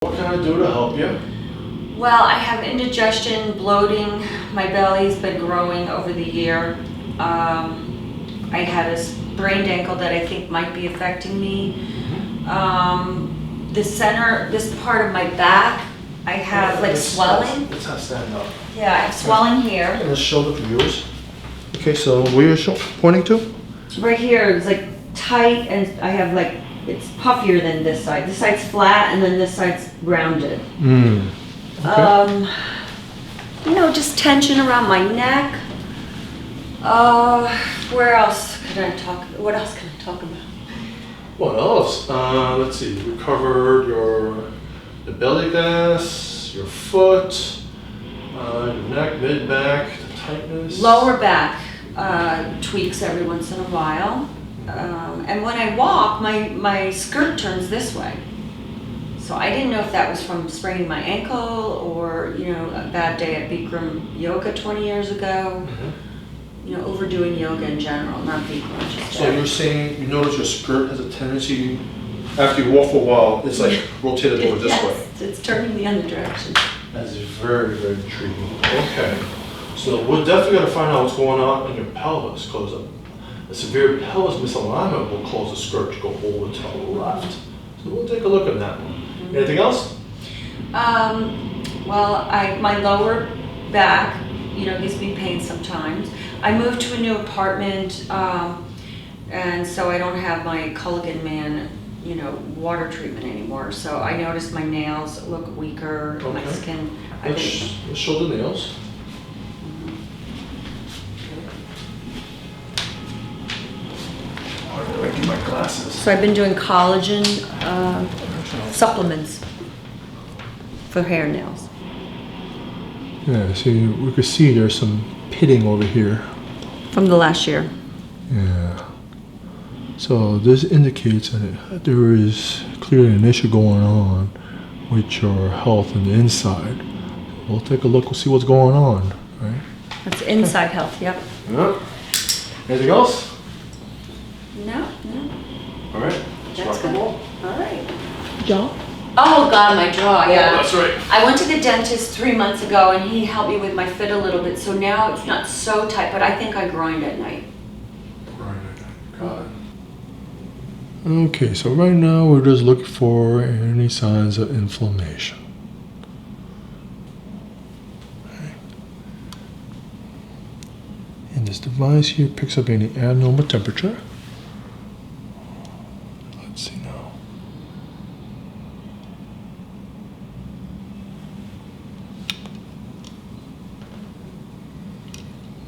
What can I do to help you? Well, I have indigestion, bloating. My belly's been growing over the year. I had a sprained ankle that I think might be affecting me. This part of my back, I have like swelling. Let's have stand up. Yeah, I have swelling here. And let's shoulder for yours. Okay, so where you're pointing to? Right here, it's like tight, and I have like, it's puffier than this side. This side's flat, and then this side's rounded. Okay. You know, just tension around my neck. Where else can I talk? What else can I talk about? What else? Let's see. We covered the belly gas, your foot, your neck, mid back, the tightness. Lower back tweaks every once in a while. And when I walk, my skirt turns this way. So I didn't know if that was from spraining my ankle or, you know, a bad day at Bikram yoga 20 years ago. You know, overdoing yoga in general, not Bikram. Just So you're saying you notice your skirt has a tendency, after you walk for a while, it's like rotated over this way. Yes, it's turning the other direction. That's very, very intriguing. Okay. So we're definitely going to find out what's going on in your pelvis, because a severe pelvis misalignment will cause the skirt to go over to the left. So we'll take a look at that one. Anything else? Well, my lower back, you know, gives me pain sometimes. I moved to a new apartment, and so I don't have my Culligan Man, you know, water treatment anymore. So I noticed my nails look weaker, my skin. Let's show the nails. Why did I do my glasses? So I've been doing collagen supplements for hair nails. Yeah, see, we could see there's some pitting over here. From the last year. Yeah. So this indicates that there is clearly an issue going on with your health on the inside. We'll take a look, we'll see what's going on, right? That's inside health, yep. Yep. Anything else? No. All right. That's good. All right. Jaw? Oh God, my jaw, yeah. Oh, that's right. I went to the dentist 3 months ago and he helped me with my fit a little bit, so now it's not so tight, but I think I grind at night. Got it. Okay, so right now we're just looking for any signs of inflammation. Okay. And this device here picks up any abnormal temperature. Let's see now.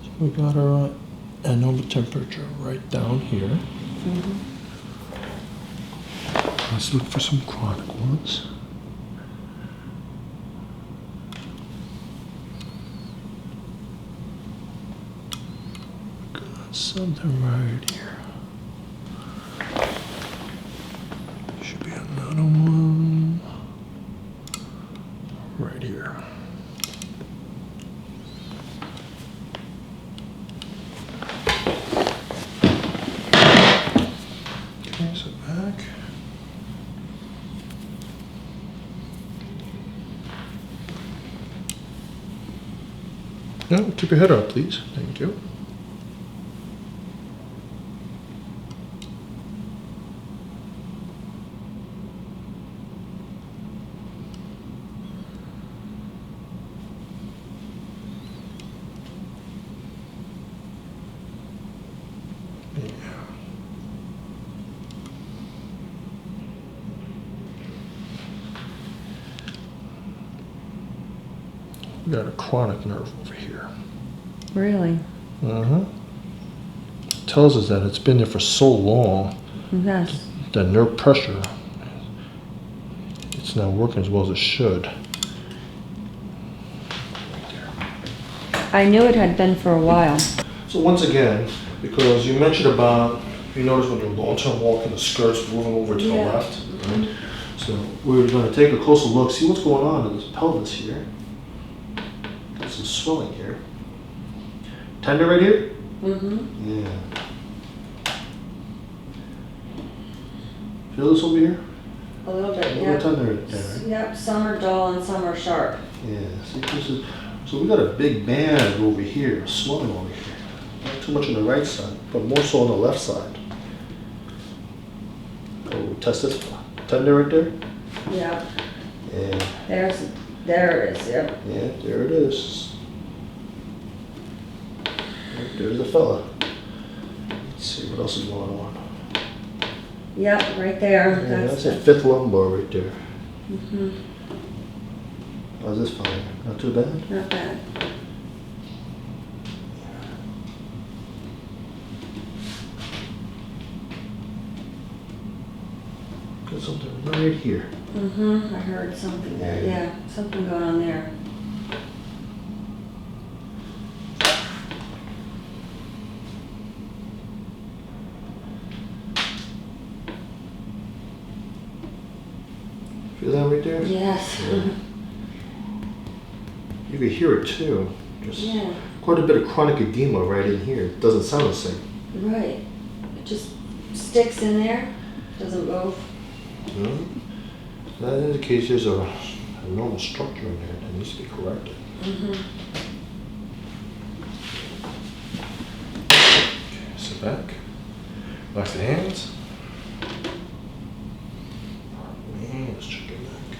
So we got our abnormal temperature right down here. Let's look for some chronic ones. Got something right here. Should be another one right here. Okay, so back. No, keep your head up, please. Thank you. We got a chronic nerve over here. Really? Tells us that it's been there for so long. Yes. That nerve pressure, it's not working as well as it should. I knew it had been for a while. So once again, because you mentioned about, you notice when you're long-term walking, the skirt's moving over to the left, right? So we're going to take a closer look, see what's going on in this pelvis here. Got some swelling here. Tender right here? Yeah. Feel this over here? A little bit, A yeah. little tender there, right? Yep, some are dull and some are sharp. Yeah, see, this is, so we got a big band over here, swelling over here. Not too much on the right side, but more so on the left side. Oh, test this tender right there? Yep. Yeah. There it is, yep. Yeah, there it is. There's the fella. Let's see what else is going on. Yep, right there. Yeah, that's a fifth lumbar right there. Mm-hmm. How's this fella? Not too bad? Not bad. Got something right here. Mm-hmm, I heard something there, yeah, something going on there. Feel that right there? Yes. Yeah. You can hear it too. Just Yeah, quite a bit of chronic edema right in here. It doesn't sound the same. right. It just sticks in there, doesn't move. That indicates there's a normal structure in there that needs to be corrected. Mm-hmm. Okay, sit back. Relax the hands. And let's check your neck.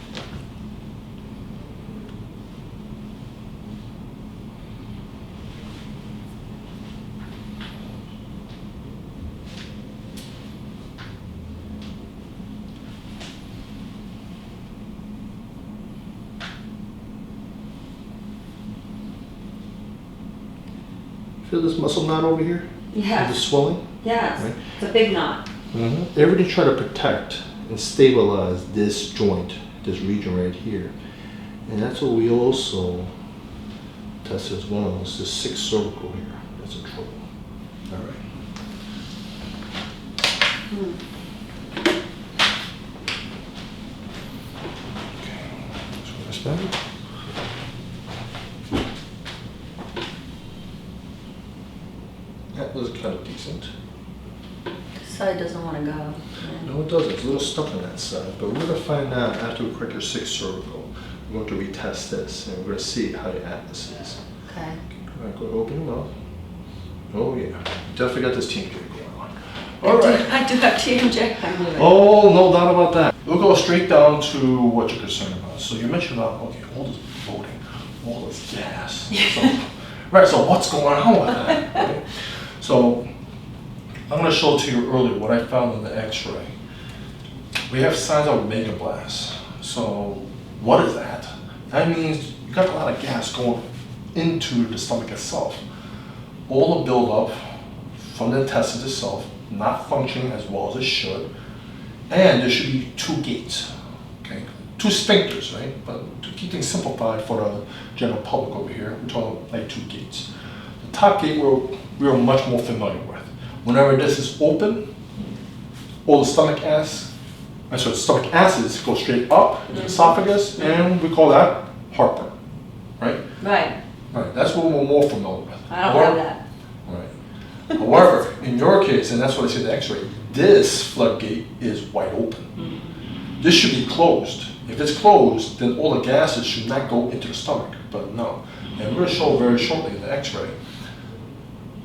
Feel this muscle knot over here? Yes. The swelling? Yes, Right. it's a big knot. Mm-hmm. Everything try to protect and stabilize this joint, this region right here. And that's what we also test as well. It's the 6th cervical here that's in trouble. All right. Hmm. Okay. So this back. That was kind of decent. This side doesn't want to go. Yeah. No, it doesn't. It's a little stuck on that side. But we're going to find out after we correct your 6th cervical. We're going to retest this and we're going to see how your atlas is. Okay. All right, go ahead, open your mouth. Oh, yeah. Definitely got this TMJ going on. All right. I do have TMJ. I believe it. Oh, no doubt about that. We'll go straight down to what you're concerned about. So you mentioned about, okay, all this bloating, all this gas. Right, so what's going on with that? Right? So I'm going to show to you earlier what I found in the x-ray. We have signs of Magenblase. So what is that? That means you got a lot of gas going into the stomach itself. All the buildup from the intestines itself, not functioning as well as it should. And there should be 2 gates, okay? 2 sphincters, right? But to keep things simplified for the general public over here, we're talking like 2 gates. The top gate we're much more familiar with. Whenever this is open, all the stomach acids go straight up into the esophagus, and we call that heartburn, right? Right. Right, that's what we're more familiar with. I don't have that. Right. However, in your case, and that's what I see in the x-ray, this floodgate is wide open. Mm-hmm. This should be closed. If it's closed, then all the gases should not go into the stomach, but no. And we're going to show very shortly in the x-ray,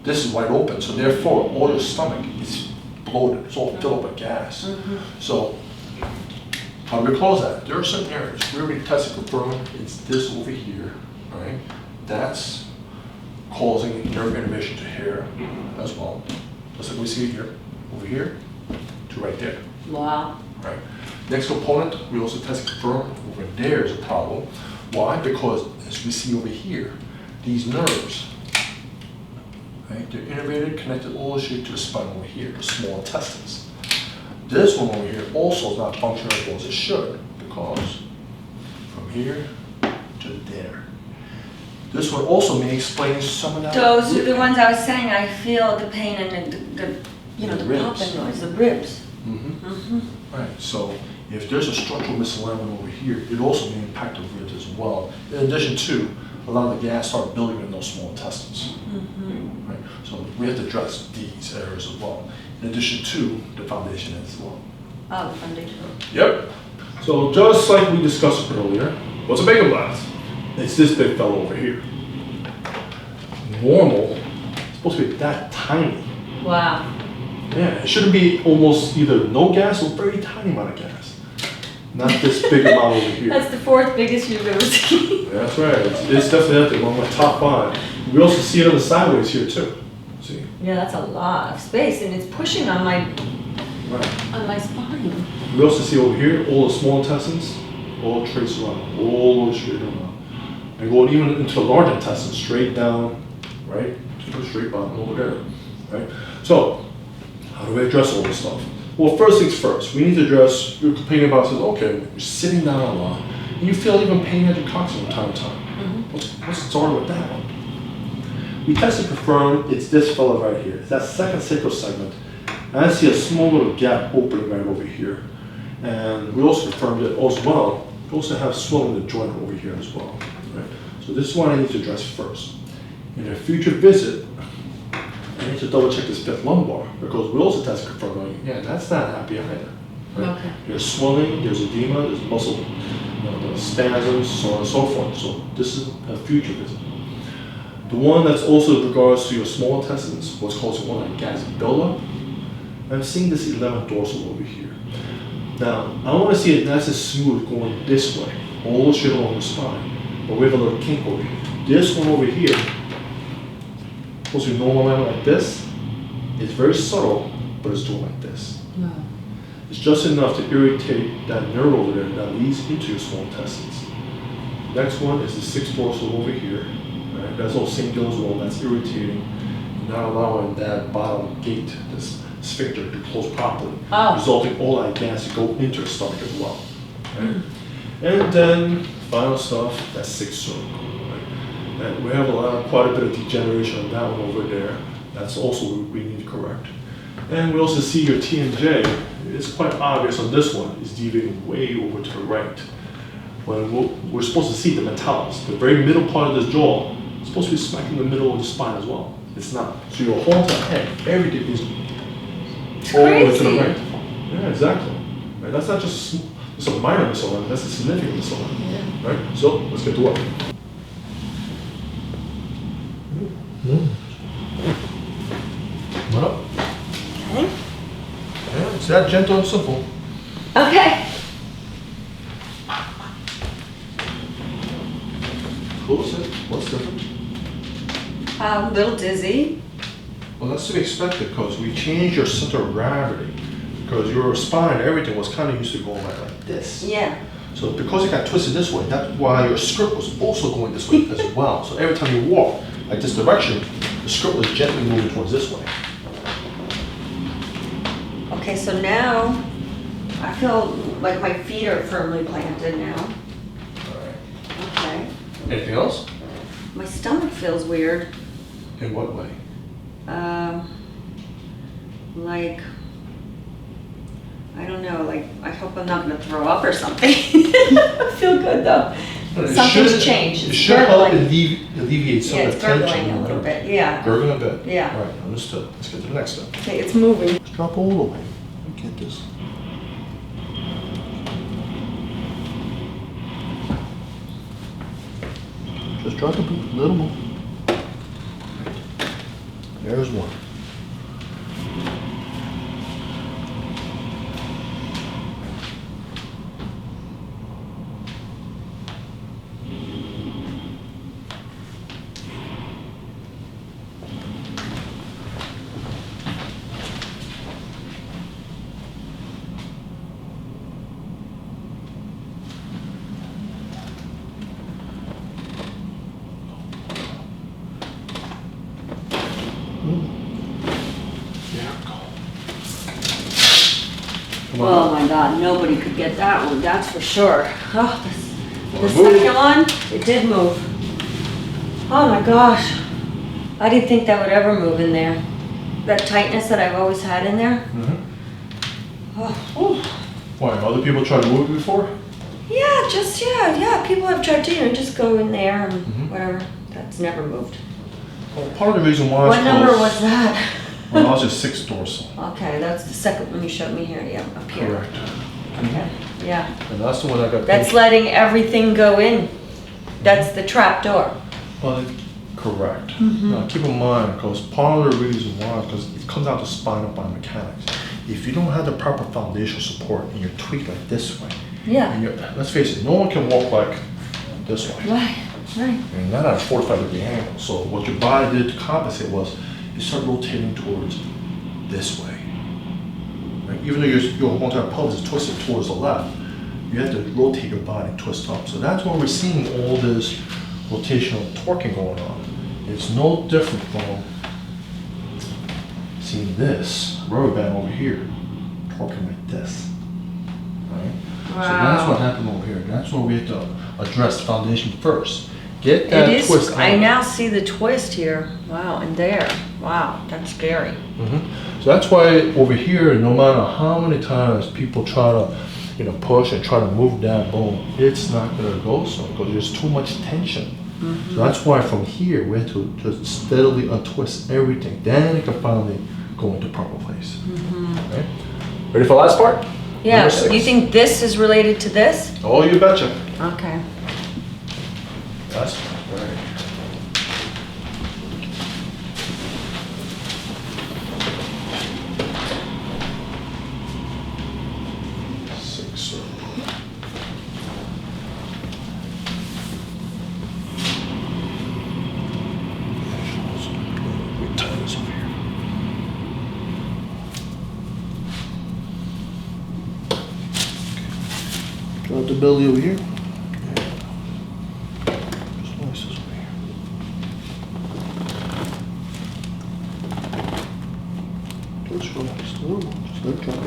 this is wide open, so therefore all your stomach is bloated, it's all filled up with gas. Mm-hmm. So, how do we close that? There are certain areas where we test it for it's this over here, right? That's causing nerve innervation to here as well. Just like we see here, over here to right there. Wow. Right. Next component, we also test confirm over there is a problem. Why? Because as we see over here, these nerves, right, they're innervated, connected all the way to the spine over here, the small intestines. This one over here also is not functioning as well as it should, because from here to there. This one also may explain some of that. Those are the ones I was saying. I feel the pain and the The popping ribs. noise, the ribs. Mm-hmm. Mm-hmm. Right, so if there's a structural misalignment over here, it also may impact the ribs as well. In addition to, a lot of the gas start building in those small intestines. Mm-hmm. Right, so we have to address these areas as well. In addition to the foundation as well. Oh, the foundation. Yep. So just like we discussed earlier, what's a Magenblase? It's this big fellow over here. Normal, it's supposed to be that tiny. Wow. Yeah, it shouldn't be almost either no gas or very tiny amount of gas. Not this big amount over here. That's the 4th biggest you've ever seen. That's right. It's definitely one of my top 5. We also see it on the sideways here too. See? Yeah, that's a lot of space, and it's pushing on my spine. We also see over here all the small intestines, all traced around, all the way straight around, and going even into the large intestine, straight down, right to the straight bottom over there, right. So, how do we address all this stuff? Well, first things first, we need to address, you're complaining about, says, okay, you're sitting down a lot, and you feel even pain at your coccyx from time to time. What's the story with that one? We tested confirmed it's this fellow right here. It's that second sacral segment. And I see a small little gap opening right over here. And we also confirmed it as well. We also have swelling in the joint over here as well. Right? So this is what I need to address first. In a future visit, I need to double check this 5th lumbar because we also tested confirmed, like, yeah, that's not happy either. Right? Okay. There's swelling, there's edema, there's muscle spasms, so on and so forth. So this is a future visit. The one that's also in regards to your small intestines, what's causing one like gas buildup. I'm seeing this 11th dorsal over here. Now, I want to see it nice and smooth going this way, all straight along the spine. But we have a little kink over here. This one over here, supposed to be normal line like this. It's very subtle, but it's doing like this. No. It's just enough to irritate that nerve over there that leads into your small intestines. Next one is the 6th dorsal over here. Right? That's all singular as well. That's irritating, not allowing that bottom gate, this sphincter, to close properly, resulting all that gas to go into the stomach as well. Right? And then final stuff, that's 6th cervical. Right? And we have quite a bit of degeneration on that one over there. That's also we need to correct. And we also see your T and J. It's quite obvious on this one. It's deviating way over to the right. When we're supposed to see the metalis, the very middle part of this jaw, is supposed to be smack in the middle of the spine as well. It's not. So your whole entire head, everything is all the way to the right. Yeah, exactly. Right? That's not just a minor misalignment, that's a significant misalignment. Yeah. Right? So let's get to work. What up? Okay. Yeah, it's that gentle and simple. Okay. What's it? What's different? A little dizzy. Well, that's to be expected because we changed your center of gravity because your spine, everything was kind of used to going like this. Yeah. So because it got twisted this way, that's why your skirt was also going this way as well. So every time you walk like this direction, the skirt was gently moving towards this way. Okay, so now I feel like my feet are firmly planted now. All right. Okay. Anything else? My stomach feels weird. In what way? Like, I don't know, like, I hope I'm not going to throw up or something. I feel good though. Something's changed. It should help alleviate some of the tension. Gurgling a little bit, yeah. Gurgling a bit? Yeah. All right, understood. Let's get to the next step. Okay, it's moving. Let's drop all the way. Look at this. Just drop a little more. There's one. Oh my God, nobody could get that one, that's for sure. Oh, the Move. second one, it did move. Oh my gosh. I didn't think that would ever move in there. That tightness that I've always had in there. Mm-hmm. Oh. Why, other people tried to move it before? Yeah, yeah. People have tried to, just go in there and Mhm. whatever. That's never moved. Well, part of the reason why What number was that? Well, that was your 6th dorsal. Okay, that's the second one you showed me here. Yeah, up here. Correct. Okay. Yeah. And that's the one I got. That's letting everything go in. That's the trap door. Well, correct. Now keep in mind, because part of the reason why, because it comes down to spinal biomechanics. If you don't have the proper foundational support and you're tweaked like this way, Yeah. and let's face it, no one can walk like this way. Right. Right. And not at a 45-degree angle. So what your body did to compensate was you start rotating towards this way. Right? Even though your whole entire pelvis is twisted towards the left, you have to rotate your body and twist up. So that's why we're seeing all this rotational torquing going on. It's no different from seeing this rubber band over here torquing like this. Right? Wow. So that's what happened over here. That's why we have to address the foundation first. Get that twist out. I now see the twist here. Wow, and there. Wow, that's scary. So that's why over here, no matter how many times people try to, push and try to move that bone, it's not going to go so because there's too much tension. So that's why from here we have to just steadily untwist everything. Then it can finally go into proper place. Okay? Ready for the last part? Yeah. Number 6. You think this is related to this? Oh, you betcha. Okay. Last part, right. Drop the belly over here. Just nice this over here. Just relax. Just let it drop.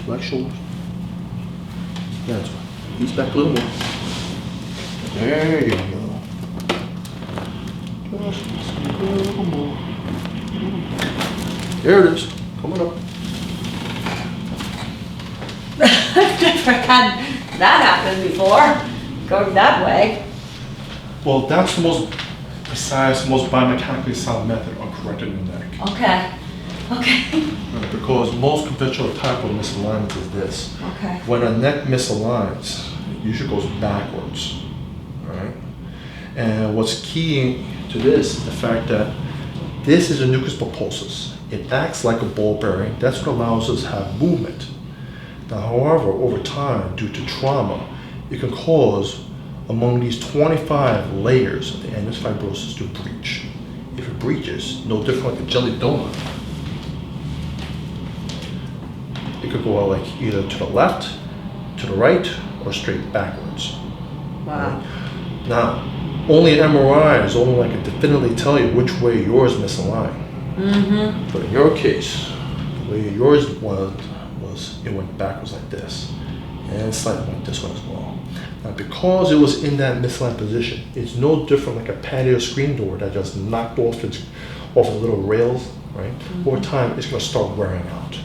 Relax shoulders. That's right. Ease back a little more. There you go. Just a little more. There it is. Coming up. I've never had that happen before, going that way. Well, that's the most precise, most biomechanically sound method of correcting the neck. Okay. Okay. Because most conventional type of misalignment is this. Okay. When a neck misaligns, it usually goes backwards, right? And what's key to this is the fact that this is a nucleus pulposus. It acts like a ball bearing. That's what allows us to have movement. Now, however, over time, due to trauma, it can cause among these 25 layers of the annulus fibrosus to breach. If it breaches, no different like a jelly donut. It could go out like either to the left, to the right, or straight backwards. Wow. Right? Now, only an MRI is only like to definitively tell you which way yours misaligned. But in your case, the way yours was it went backwards like this, and slightly went this way as well. Now, because it was in that misaligned position, it's no different like a patio screen door that just knocked off the little rails, right? Over time, it's going to start wearing out.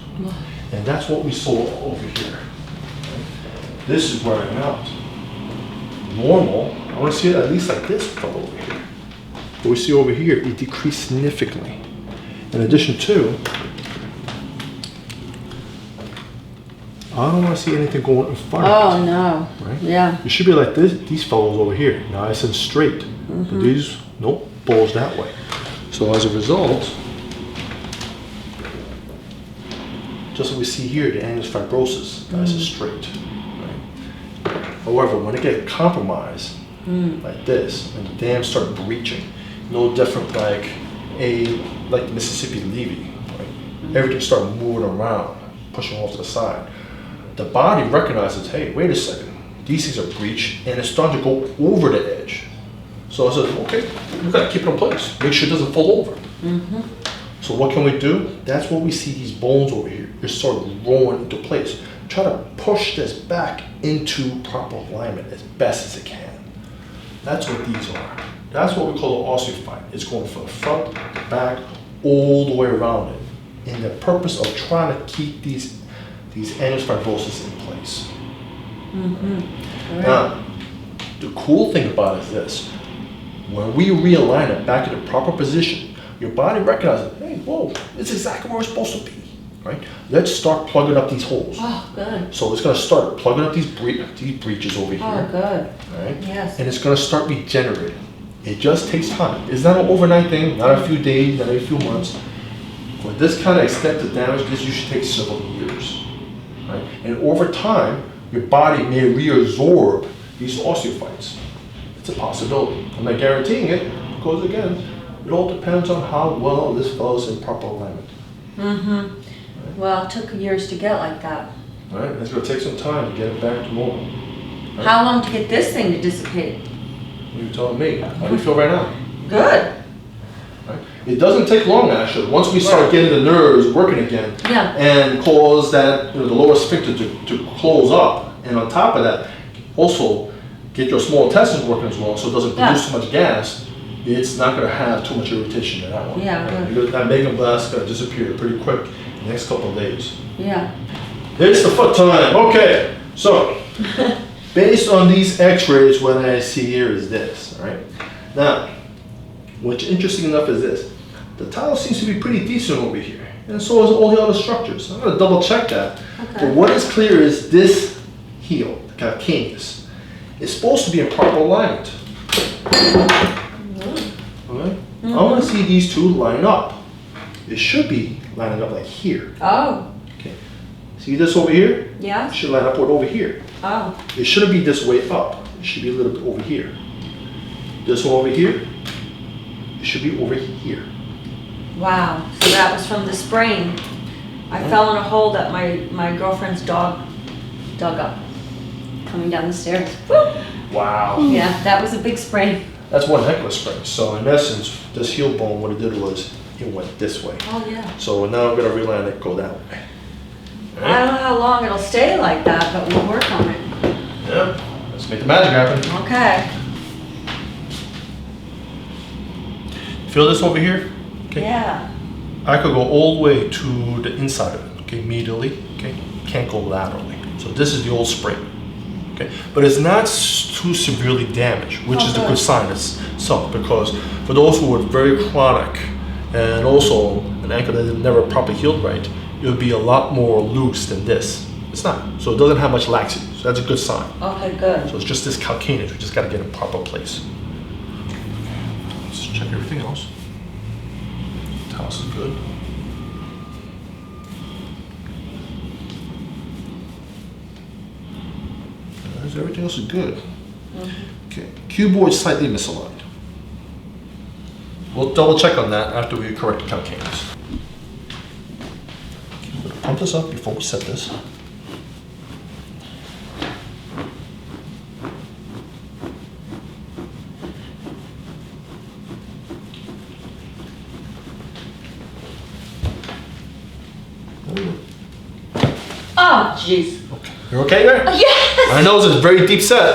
And that's what we saw over here. Right? This is wearing out. Normal, I want to see it at least like this from over here. But we see over here, it decreased significantly. In addition to, I don't want to see anything going in front of it. Oh no. Right? Yeah. It should be like this, these fellows over here, nice and straight. But these, nope, bulge that way. So as a result, just like we see here, the annulus fibrosis, nice and straight. Right? However, when it gets compromised, like this, and the dams start breaching, no different like the Mississippi levee, right? Everything starts moving around, pushing off to the side. The body recognizes, hey, wait a second, these things are breached, and it's starting to go over the edge. So I said, okay, we gotta keep it in place, make sure it doesn't fall over. So what can we do? That's where we see these bones over here. They start growing into place. Try to push this back into proper alignment as best as it can. That's what these are. That's what we call an osteophyte. It's going from the front, the back, all the way around it, in the purpose of trying to keep these annulus fibrosis in place. Now, the cool thing about it is this. When we realign it back in the proper position, your body recognizes, hey, whoa, it's exactly where it's supposed to be. right? Let's start plugging up these holes. Oh, good. So it's going to start plugging up these breaches over here. Oh, good. Right? Yes. And it's going to start regenerating. It just takes time. It's not an overnight thing, not a few days, not a few months. For this kind of extent of damage, this usually takes several years. Right? And over time, your body may reabsorb these osteophytes. It's a possibility. I'm not guaranteeing it, because again, it all depends on how well this fellow's in proper alignment. Mm-hmm. Right? Well, it took years to get like that. All right? It's going to take some time to get it back to normal. Right? How long to get this thing to dissipate? You're telling me. How do you feel right now? Good. Right? It doesn't take long, actually. Once we start getting the nerves working again, Yeah. and cause that, the lower sphincter to close up, and on top of that, also get your small intestines working as well, so it doesn't produce too much gas. It's not going to have too much irritation in that one. Yeah, right? Because that Magenblase is going to disappear pretty quick in the next couple of days. Yeah. It's the foot time. Okay, so based on these x-rays, what I see here is this, all right? Now, what's interesting enough is this. The tile seems to be pretty decent over here, and so is all the other structures. I'm going to double check that. Okay. But what is clear is this heel, the calcaneus, is supposed to be in proper alignment. All right? I want to see these two line up. It should be lining up like here. Oh. Okay. See this over here? Yeah. It should line up with over here. Oh. It shouldn't be this way up. It should be a little bit over here. This one over here, it should be over here. Wow. So that was from the sprain. I fell in a hole that my girlfriend's dog dug up coming down the stairs. Woo! Wow. Yeah, that was a big sprain. That's one heck of a sprain. So in essence, this heel bone, what it did was it went this way. Oh, yeah. So now I'm going to reline it, go that way. All I right? don't know how long it'll stay like that, but we'll work on it. Yeah. Let's make the magic happen. Okay. Feel this over here? Okay. Yeah. I could go all the way to the inside of it, okay, medially, okay? Can't go laterally. So this is the old sprain, okay? But it's not too severely damaged, which is a good sign itself, because for those who are very chronic and also an ankle that is never properly healed right, it would be a lot more loose than this. It's not. So it doesn't have much laxity. So that's a good sign. Okay, good. So it's just this calcaneus. We just got to get in proper place. Let's check everything else. House is good. Everything else is good. Okay, cuboid slightly misaligned. We'll double check on that after we correct the calcaneus. I'm going to pump this up before we set this. Oh, jeez. Okay. You're okay there? Yes! I know it's a very deep set.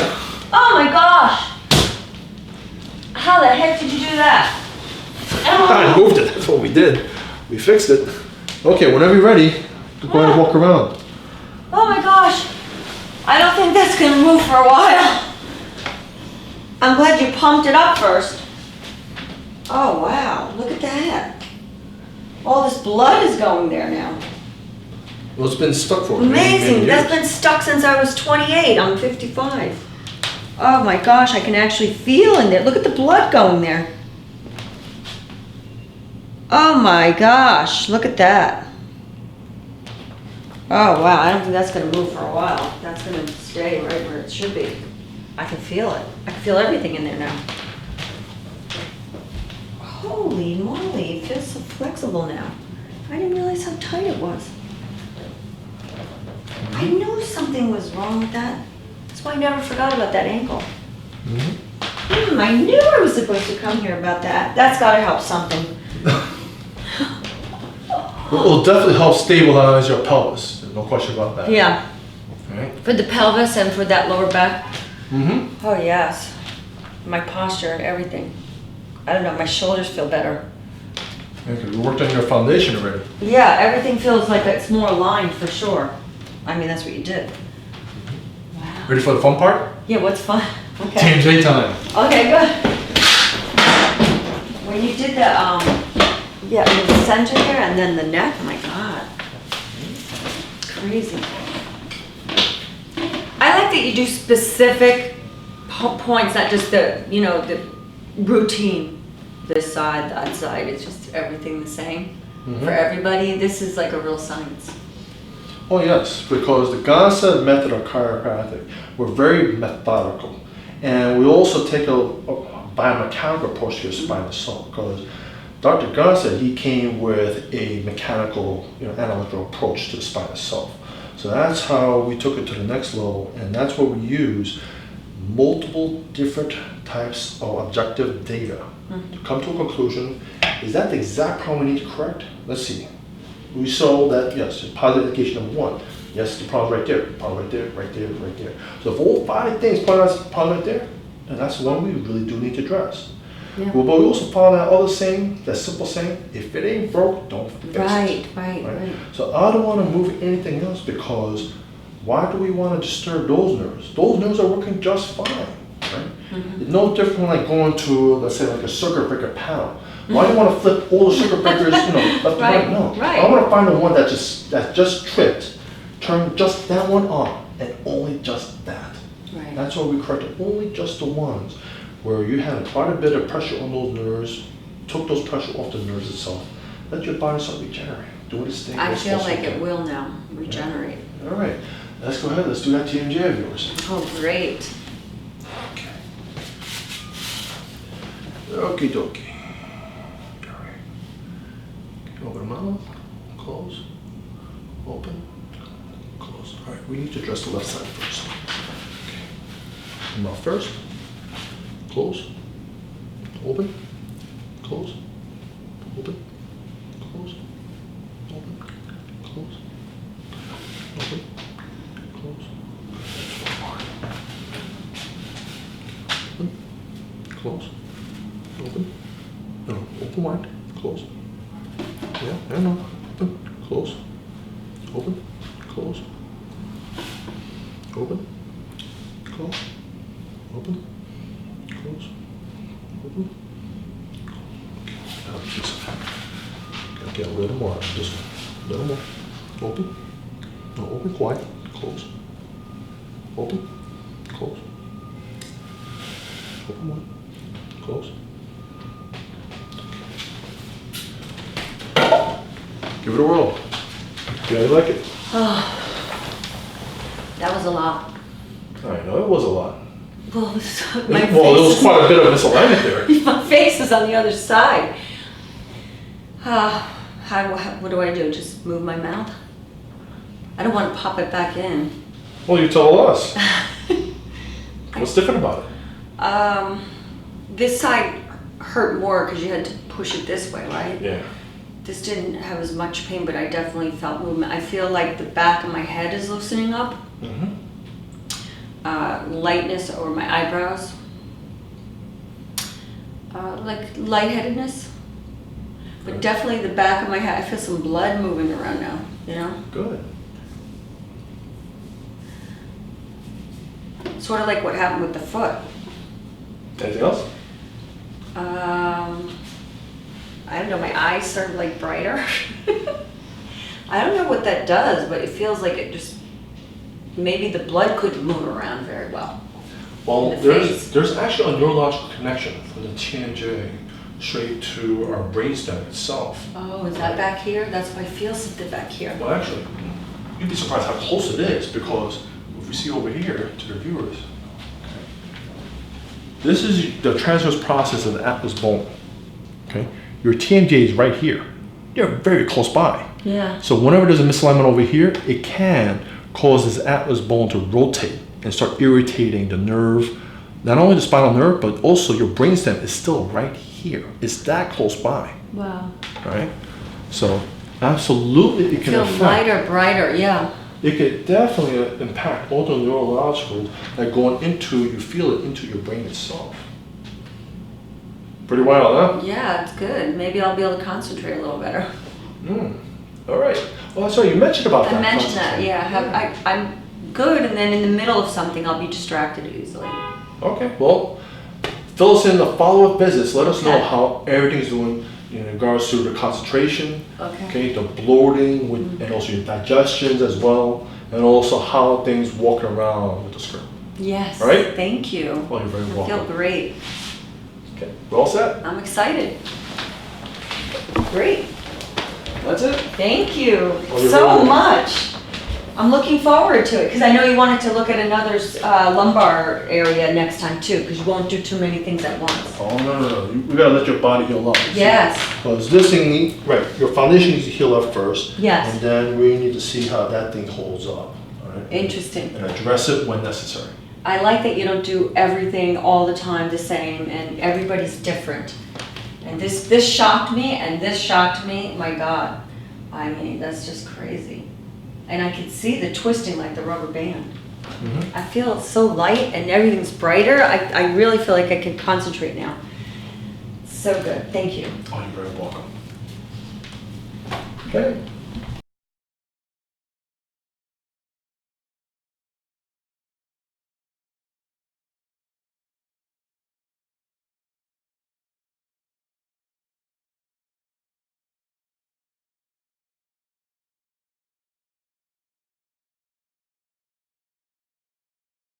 Oh my gosh! How the heck did you do that? I moved it. That's what we did. We fixed it. Okay, whenever you're ready, go ahead and walk around. Oh my gosh! I don't think that's gonna move for a while. I'm glad you pumped it up first. Oh wow, look at that. All this blood is going there now. Well, it's been stuck for many, many Amazing, years. that's been stuck since I was 28, I'm 55. Oh my gosh, I can actually feel in there. Look at the blood going there. Oh my gosh, look at that. Oh wow, I don't think that's gonna move for a while. That's gonna stay right where it should be. I can feel it. I can feel everything in there now. Holy moly, it feels so flexible now. I didn't realize how tight it was. I knew something was wrong with that. That's why I never forgot about that ankle. I knew I was supposed to come here about that. That's gotta help something. It will definitely help stabilize your pelvis. There's no question about that. Yeah, All right. for the pelvis and for that lower back. Mm-hmm. Oh yes, my posture and everything. I don't know, my shoulders feel better. Okay, we worked on your foundation already. Yeah, everything feels like it's more aligned for sure. I mean, that's what you did. Wow. Ready for the fun part? Yeah, what's fun? Okay. TMJ time. Okay, good. When you did the, yeah, in the center there and then the neck, oh my God. crazy. I like that you do specific points, not just the, you know, the routine. This side, that side, it's just everything the same for everybody. This is like a real science. Oh yes, because the Gonstead method of chiropractic, we're very methodical. And we also take a biomechanical approach to your spinal assault, because Dr. Gonstead, he came with a mechanical, analytical approach to the spine itself. So that's how we took it to the next level, and that's where we use multiple different types of objective data to come to a conclusion. Is that the exact problem we need to correct? Let's see. We saw that, yes, there's positive indication of one. Yes, the problem right there, problem right there, right there, right there. So if all 5 things point out the problem right there, then that's the one we really do need to address. Yeah. Well, but we also follow that other saying, that simple saying, if it ain't broke, don't fix it. Right. So I don't want to move anything else, because why do we want to disturb those nerves? Those nerves are working just fine, right? It's no different from like going to, let's say, like a circuit breaker panel. Why do you want to flip all the circuit breakers, left and right? No. I want to find the one that just tripped, turn just that one on, and only just that. Right. That's why we corrected only just the ones where you had quite a bit of pressure on those nerves, took those pressure off the nerves itself, let your body start regenerating, doing its thing. I feel like it will now regenerate. Yeah. All right, let's go ahead, let's do that TMJ of yours. Oh, great. Okay. Okie dokie. All right. Open the mouth, close, open, close. All right, we need to address the left side first. Okay. Mouth first. Close, open, close, open, close, open, close, open, close, open, close, open, no, open wide, close, yeah, no, open, close, open, close, open, close, open, close, open. Gotta get a little more, just a little more. Open, no, open, quiet, close, open, close, open one, close. Give it a whirl. Yeah, I like it. Oh, that was a lot. I know, it was a lot. Well, There was quite a bit of misalignment there. My face is on the other side. What do I do? Just move my mouth? I don't want to pop it back in. Well, you tell us. What's different about it? This side hurt more because you had to push it this way, right? Yeah. This didn't have as much pain, but I definitely felt movement. I feel like the back of my head is loosening up. Lightness over my eyebrows, like lightheadedness, but definitely the back of my head. I feel some blood moving around now, Good. Sort of like what happened with the foot. Anything else? I don't know, my eyes started like brighter. I don't know what that does, but it feels like it just, maybe the blood couldn't move around very well. Well, there's actually a neurological connection from the TMJ straight to our brainstem itself. Oh, is that back here? That's why I feel something back here. Well, actually, you'd be surprised how close it is, because if we see over here to the viewers, this is the transverse process of the atlas bone. Okay, your TMJ is right here. You're very close by. Yeah. So whenever there's a misalignment over here, it can cause this atlas bone to rotate and start irritating the nerve, not only the spinal nerve, but also your brainstem is still right here. It's that close by. Wow. Right? So absolutely it can Feel affect. lighter, brighter, yeah. It could definitely impact all the neurological that going into, you feel it into your brain itself. Pretty wild, huh? Yeah, it's good. Maybe I'll be able to concentrate a little better. All right. Well, sorry, you mentioned about that. I mentioned that, yeah. I'm good, and then in the middle of something, I'll be distracted easily. Okay, well, fill us in the follow-up business. Let us know Okay. how everything's doing. in regards to the concentration, Okay. the bloating, and also your digestions as well, and also how things walk around with the skirt. Yes. Right? Thank you. Well, you're very I welcome. feel great. Okay, we're all set? I'm excited. Great. That's it? Thank you Well, you're so welcome. much. I'm looking forward to it because I know you wanted to look at another lumbar area next time too, because you won't do too many things at once. Oh, no. We gotta let your body heal up. Yes. Because this thing, right, your foundation needs to heal up first. Yes. And then we need to see how that thing holds up. All right? Interesting. And address it when necessary. I like that you don't do everything all the time the same, and everybody's different. And this shocked me, and this shocked me. My God, I mean, that's just crazy. And I could see the twisting like the rubber band. Mm-hmm. I feel so light, and everything's brighter. I really feel like I can concentrate now. So good. Thank you. Oh, you're very welcome. Okay.